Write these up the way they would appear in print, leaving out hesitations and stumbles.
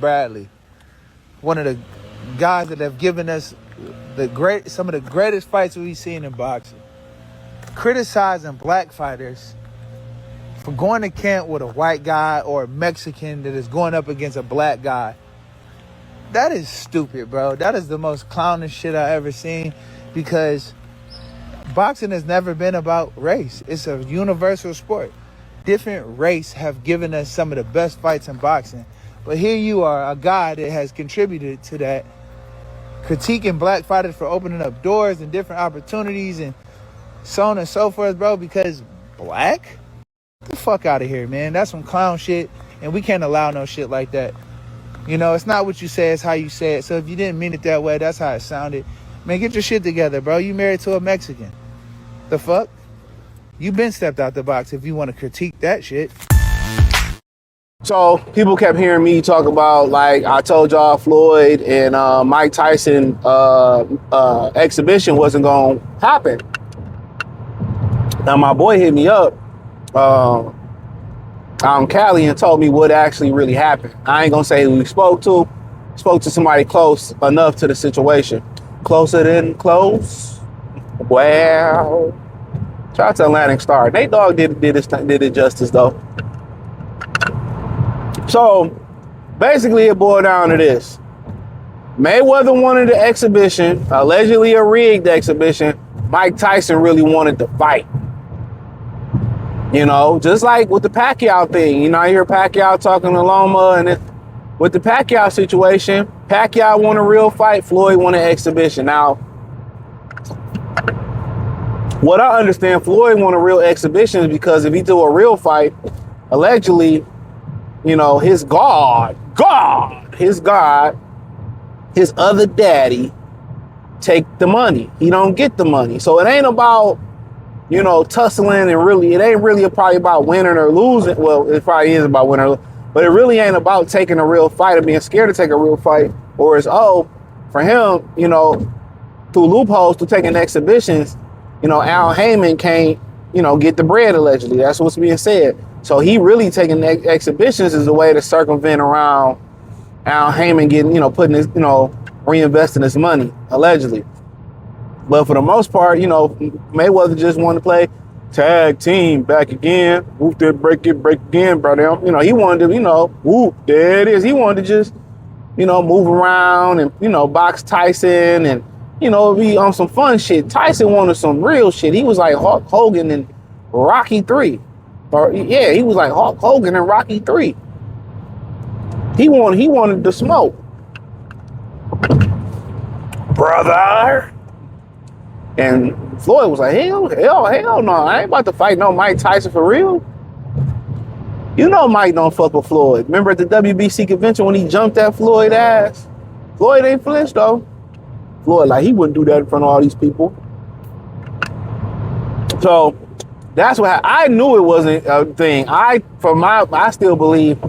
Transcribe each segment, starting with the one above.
Bradley, one of the guys that have given us some of the greatest fights we've seen in boxing, criticizing black fighters for going to camp with a white guy or a Mexican that is going up against a black guy. That is stupid, bro. That is the most clownish shit I ever seen, because boxing has never been about race. It's a universal sport. Different race have given us some of the best fights in boxing. But here you are, a guy that has contributed to that, critiquing black fighters for opening up doors and different opportunities and so on and so forth, bro, because black? Get the fuck out of here, man. That's some clown shit, and we can't allow no shit like that. You know, it's not what you say, it's how you say it. So if you didn't mean it that way, that's how it sounded. Man, get your shit together, bro. You married to a Mexican. The fuck? You been stepped out the box if you want to critique that shit. So people kept hearing me talk about, like I told y'all, Floyd and Mike Tyson exhibition wasn't going to happen. Now my boy hit me up out in Cali and told me what actually really happened. I ain't going to say who we spoke to. Spoke to somebody close enough to the situation. Closer than close. Well, shout out to Atlantic Star. Nate Dogg did it justice though. So basically it boiled down to this. Mayweather wanted the exhibition, allegedly a rigged exhibition. Mike Tyson really wanted to fight. You know, just like with the Pacquiao thing. You know, I hear Pacquiao talking to Loma, and with the Pacquiao situation, Pacquiao won a real fight, Floyd won an exhibition. Now, what I understand, Floyd won a real exhibition is because if he do a real fight, allegedly, you know, his other daddy take the money. He don't get the money. So it ain't about, you know, tussling, and really, it ain't really probably about winning or losing. Well, it probably is about winning or losing, but it really ain't about taking a real fight or being scared to take a real fight. Or it's, for him, you know, through loopholes, through taking exhibitions, you know, Al Heyman can't, you know, get the bread allegedly. That's what's being said. So he really taking exhibitions as a way to circumvent around Al Heyman getting, you know, putting his, you know, reinvesting his money, allegedly. But for the most part, you know, Mayweather just wanted to play tag team back again. Whoop there, break it, break again, brother. You know, he wanted to, you know, whoop, there it is. He wanted to just, you know, move around and, you know, box Tyson and, you know, be on some fun shit. Tyson wanted some real shit. He was like Hulk Hogan in Rocky 3. Or yeah, he was like Hulk Hogan in Rocky 3. He wanted the smoke. Brother. And Floyd was like, hell no. I ain't about to fight no Mike Tyson for real. You know Mike don't fuck with Floyd. Remember at the WBC convention when he jumped that Floyd ass? Floyd ain't flinched though. Floyd, like, he wouldn't do that in front of all these people. So that's what I knew it wasn't a thing. I still believe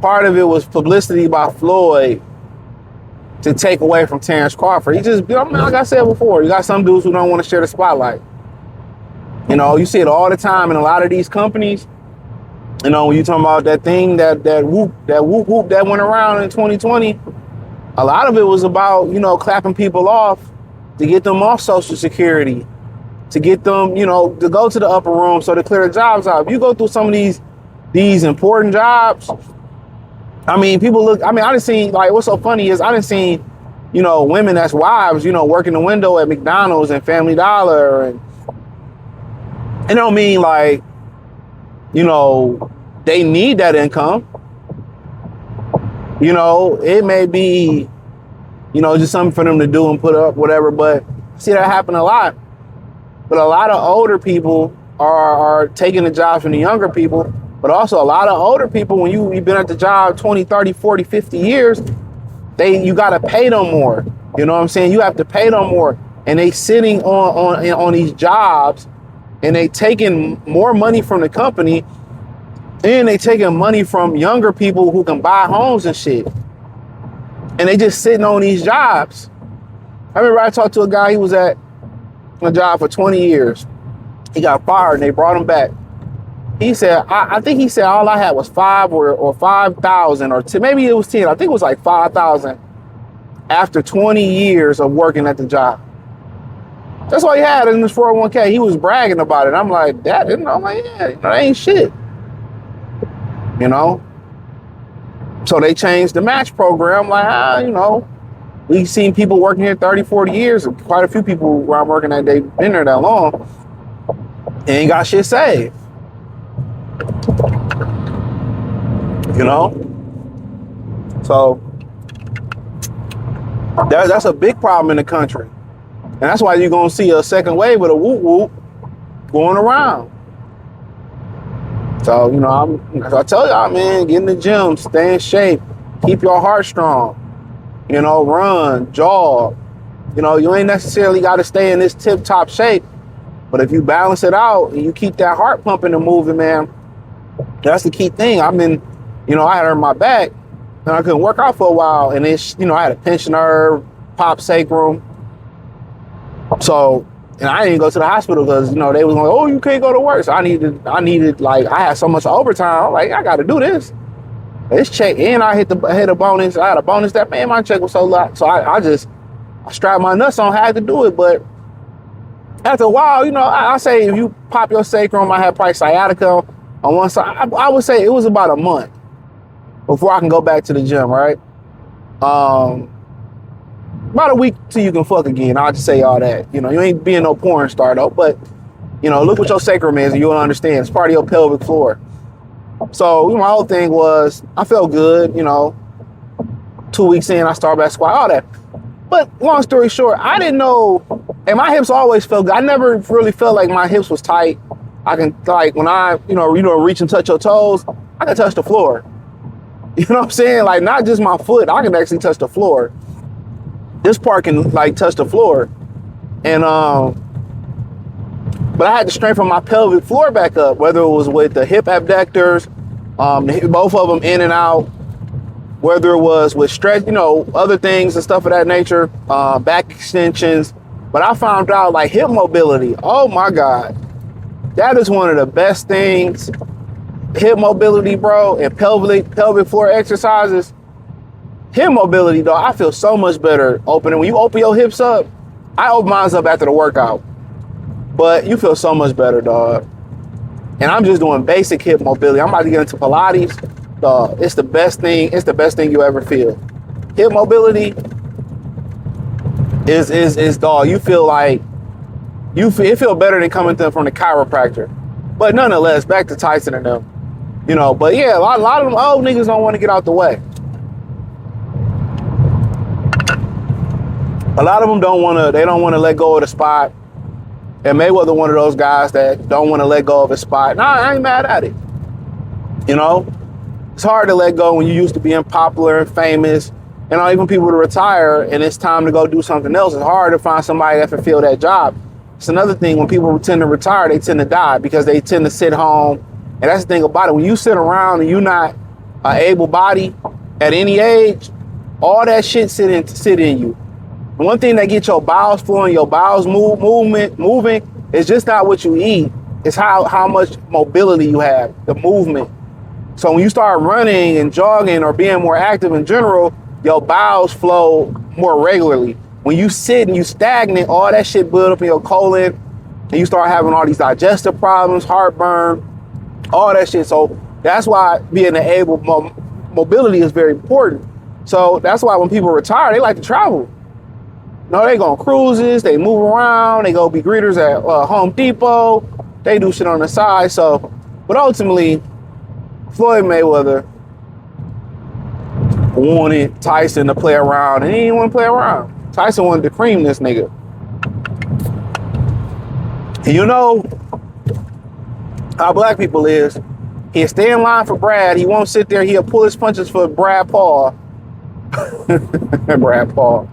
part of it was publicity by Floyd to take away from Terrence Crawford. He just, I mean, like I said before, you got some dudes who don't want to share the spotlight. You know, you see it all the time in a lot of these companies. You know, when you talking about that thing, that whoop that went around in 2020, a lot of it was about, you know, clapping people off to get them off Social Security, to get them, you know, to go to the upper room so to clear the jobs out. If you go through some of these important jobs, I mean, people look, I mean, I done seen, like, what's so funny is I done seen, you know, women that's wives, you know, working the window at McDonald's and Family Dollar. And it don't mean like, you know, they need that income. You know, it may be, you know, just something for them to do and put up, whatever. But see, that happen a lot. But a lot of older people are taking the jobs from the younger people. But also a lot of older people, when you've been at the job 20, 30, 40, 50 years, you got to pay them more. You know what I'm saying? You have to pay them more. And they sitting on these jobs and they taking more money from the company, and they taking money from younger people who can buy homes and shit. And they just sitting on these jobs. I remember I talked to a guy, he was at on the job for 20 years. He got fired and they brought him back. He said, I think he said all I had was 5,000 or 10, maybe it was 10. I think it was like 5,000 after 20 years of working at the job. That's all he had in his 401k. He was bragging about it. I'm like, that, I'm like, yeah, that ain't shit. You know? So they changed the match program. Like, we've seen people working here 30, 40 years. Quite a few people where I'm working at, they've been there that long. And ain't got shit saved. You know? So that's a big problem in the country. And that's why you're going to see a second wave of the whoop whoop going around. So, I tell y'all, man, get in the gym, stay in shape, keep your heart strong, run, jog. You ain't necessarily got to stay in this tip top shape, but if you balance it out and you keep that heart pumping and moving, man, that's the key thing. I had hurt my back and I couldn't work out for a while, and it's, I had a pinched nerve, pop sacrum. So, and I didn't go to the hospital because, they was like, oh, you can't go to work. So I needed, like, I had so much overtime. I'm like, I got to do this. This check, and I hit a bonus. I had a bonus that, man, my check was so low. So I strapped my nuts on, had to do it. But after a while, I say if you pop your sacrum, I had probably sciatica on one side. I would say it was about a month before I can go back to the gym, right? About a week till you can fuck again. I'll just say all that. You ain't being no porn star though, but look what your sacrum is and you'll understand. It's part of your pelvic floor. So my whole thing was I felt good, 2 weeks in, I started back squat, all that. But long story short, I didn't know, and my hips always felt good. I never really felt like my hips was tight. I can, like, when I, reach and touch your toes, I can touch the floor. You know what I'm saying? Like, not just my foot, I can actually touch the floor. This part can, like, touch the floor. And, but I had to strengthen my pelvic floor back up, whether it was with the hip abductors, both of them in and out, whether it was with stretch, other things and stuff of that nature, back extensions. But I found out, like, hip mobility, oh my God, that is one of the best things. Hip mobility, bro, and pelvic floor exercises. Hip mobility, though, I feel so much better opening. When you open your hips up, I open mine up after the workout, but you feel so much better, dog. And I'm just doing basic hip mobility. I'm about to get into Pilates, dog. It's the best thing. It's the best thing you ever feel. Hip mobility is dog. You feel like it feel better than coming from the chiropractor. But nonetheless, back to Tyson and them. But yeah, a lot of them old niggas don't want to get out the way. A lot of them don't want to let go of the spot. And Mayweather one of those guys that don't want to let go of his spot. Nah, I ain't mad at it. It's hard to let go when you used to being popular and famous, and even people to retire and it's time to go do something else. It's hard to find somebody that can fill that job. It's another thing, when people tend to retire, they tend to die because they tend to sit home. And that's the thing about it. When you sit around and you're not able body at any age, all that shit sit in you. The one thing that gets your bowels flowing, your bowels moving, is just not what you eat. It's how much mobility you have, the movement. So when you start running and jogging or being more active in general, your bowels flow more regularly. When you sit and you stagnate, all that shit build up in your colon, and you start having all these digestive problems, heartburn, all that shit. So that's why being able mobility is very important. So that's why when people retire, they like to travel. They go on cruises, they move around, they go be greeters at Home Depot, they do shit on the side. So, but ultimately, Floyd Mayweather wanted Tyson to play around, and he didn't want to play around. Tyson wanted to cream this nigga. And how black people is, he'll stay in line for Brad, he won't sit there, he'll pull his punches for Brad Paul. Brad Paul.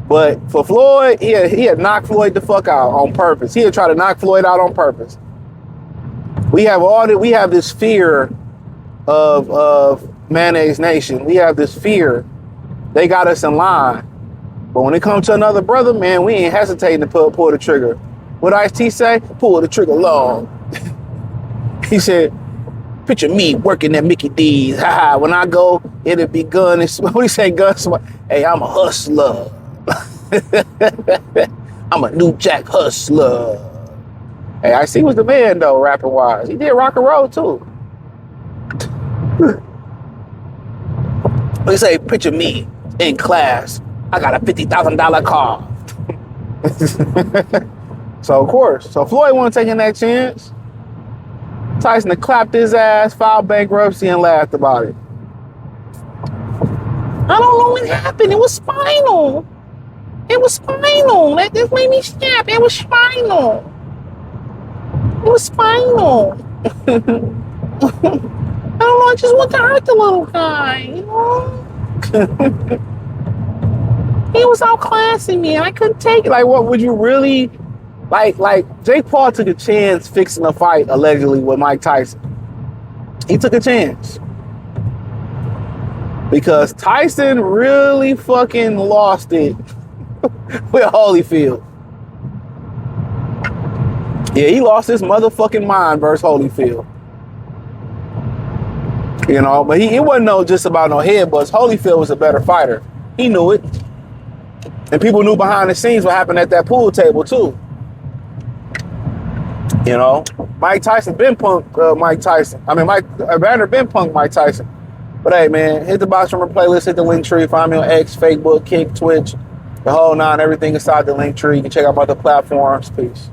But for Floyd, he'd knock Floyd the fuck out on purpose. He'd try to knock Floyd out on purpose. We have this fear of Mayonnaise Nation. We have this fear. They got us in line. But when it comes to another brother, man, we ain't hesitating to pull the trigger. What Ice-T say? Pull the trigger long. He said, picture me working at Mickey D's. Ha. When I go, it'll be gun. What do you say, gun? Hey, I'm a hustler. I'm a New Jack hustler. Hey, Ice-T was the man though, rapping wise. He did rock and roll too. They say, picture me in class. I got a $50,000 car. So of course, Floyd wasn't taking that chance. Tyson had clapped his ass, filed bankruptcy, and laughed about it. I don't know what happened. It was spinal. It was spinal. That just made me snap. It was spinal. It was spinal. I don't know. I just want to hurt the little guy. You know. He was outclassing me, and I couldn't take it. Like, what would you really? Like Jake Paul took a chance fixing a fight allegedly with Mike Tyson. He took a chance because Tyson really fucking lost it with Holyfield. Yeah, he lost his motherfucking mind versus Holyfield. You know, but it wasn't just about no headbutts. Holyfield was a better fighter. He knew it, and people knew behind the scenes what happened at that pool table too. You know, Mike Tyson been punked Mike Tyson. I mean, Mike Evander been punked Mike Tyson. But hey, man, hit the Box Rumor playlist, hit the link tree. Find me on X, Facebook, Kick, Twitch, the whole nine, everything inside the link tree. You can check out my other platforms. Peace.